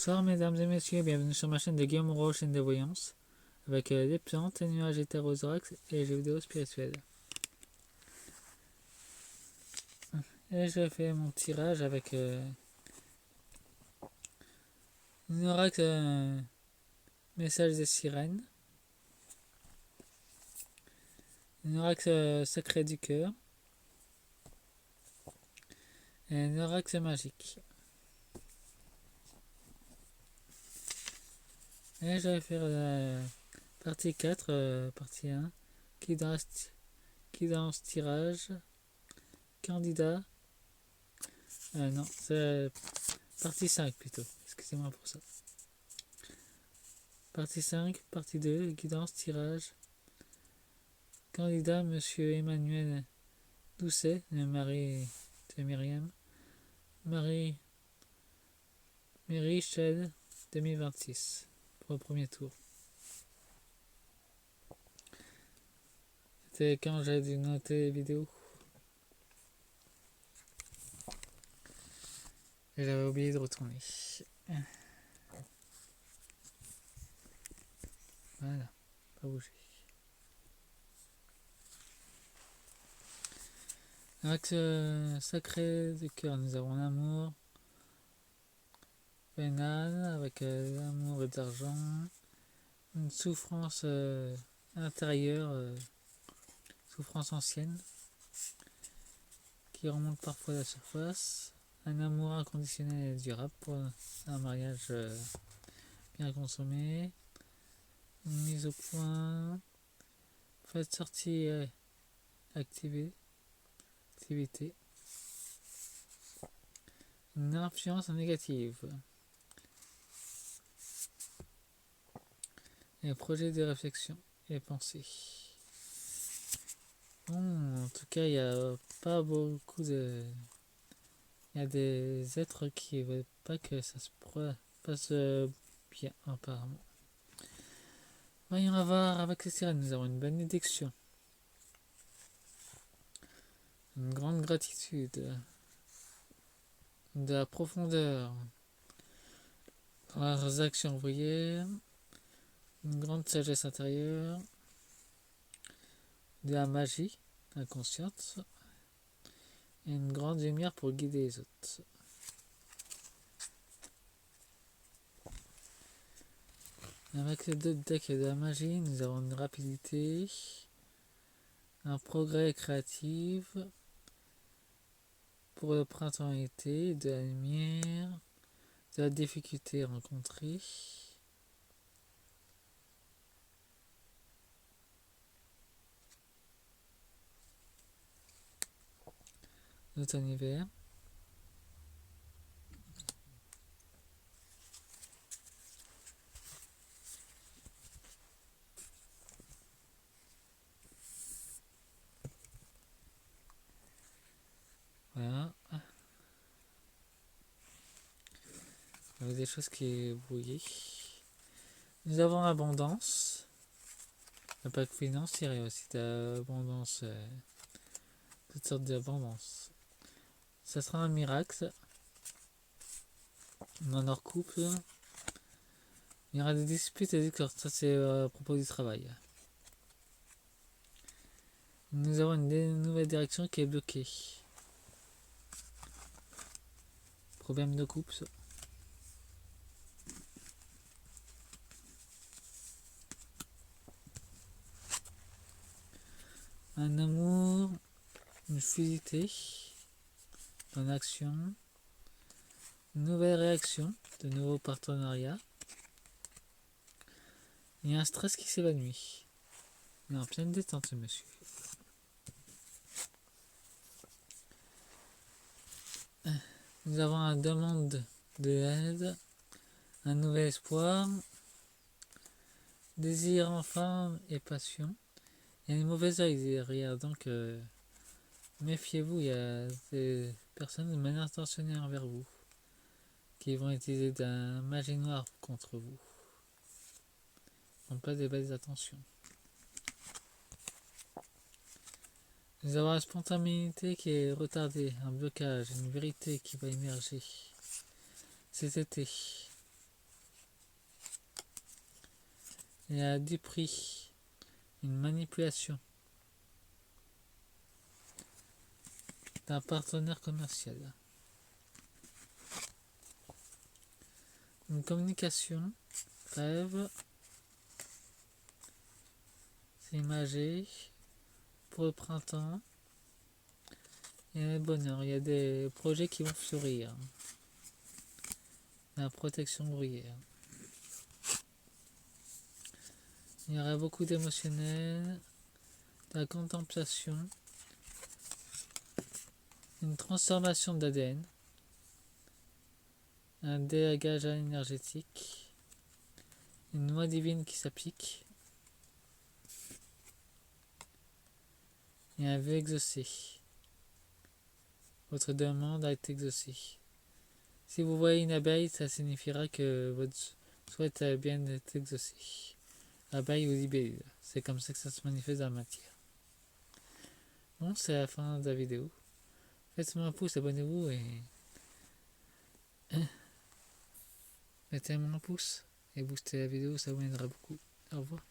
Bonsoir mesdames et messieurs, bienvenue sur ma chaîne de Guillaume Moreau, chaîne de voyance, avec des plantes, des nuages hétérozorax et jeux vidéo spirituels. Et je fais mon tirage avec une oracle message des sirènes, une oracle secret du cœur et une oracle magique. Et je vais faire la partie 4, partie 1, qui dans ce tirage, candidat, non, c'est partie 5 plutôt, excusez-moi pour ça. Partie 5, partie 2, guidance, tirage. Candidat, Monsieur Emmanuel Doucet, le mari de Myriam. Marie Shell, 2026, pour le premier tour. C'était quand j'ai dû noter les vidéos. Et j'avais oublié de retourner. Voilà, pas bouger. Axe sacré du cœur, nous avons l'amour vénal avec l'amour et d'argent, une souffrance intérieure, souffrance ancienne qui remonte parfois à la surface, un amour inconditionnel et durable pour un mariage bien consommé, une mise au point, faites sortie activité, une influence négative, et projet de réflexion et pensée. Bon, en tout cas, il n'y a pas beaucoup de... Il y a des êtres qui ne veulent pas que ça se passe bien, apparemment. Voyons voir avec les sirènes, nous avons une bénédiction. Une grande gratitude. De la profondeur dans leurs actions ouvrières. Une grande sagesse intérieure. De la magie inconsciente. Et une grande lumière pour guider les autres. Avec les deux decks de la magie, nous avons une rapidité, un progrès créatif pour le printemps-été, de la lumière, de la difficulté rencontrée, l'automne-hiver. Voilà. Il y a des choses qui est brouillées. Nous avons l'abondance. Pas que financière, il y a aussi d'abondance. Toutes sortes d'abondance. Ça sera un miracle. Dans leur couple. Il y aura des disputes et des discordes. Ça, c'est à propos du travail. Nous avons une nouvelle direction qui est bloquée. Problème de couple. Un amour, une fluidité dans l'action, une nouvelle réaction, de nouveaux partenariats. Il y a un stress qui s'évanouit. Il est en pleine détente, ce monsieur. Nous avons une demande de l'aide, un nouvel espoir, désir enfin et passion. Il y a une mauvaise œil derrière, donc méfiez-vous, il y a des personnes mal intentionnées envers vous qui vont utiliser de la magie noire contre vous. Donc pas des belles attentions. Nous avons la spontanéité qui est retardée, un blocage, une vérité qui va émerger cet été. Il y a du prix, une manipulation d'un partenaire commercial, une communication, rêve, c'est imagé pour le printemps. Il y a le bonheur, il y a des projets qui vont fleurir, la protection ouvrière. Il y aura beaucoup d'émotionnel, de la contemplation, une transformation d'ADN, un dégagage énergétique, une loi divine qui s'applique, et un vœu exaucé. Votre demande a été exaucée. Si vous voyez une abeille, ça signifiera que votre souhait a bien été exaucé. Abeille ou libellule, c'est comme ça que ça se manifeste dans la matière. Bon, c'est la fin de la vidéo. Faites-moi un pouce, abonnez-vous et mettez-moi un pouce et boostez la vidéo, ça vous aidera beaucoup. Au revoir.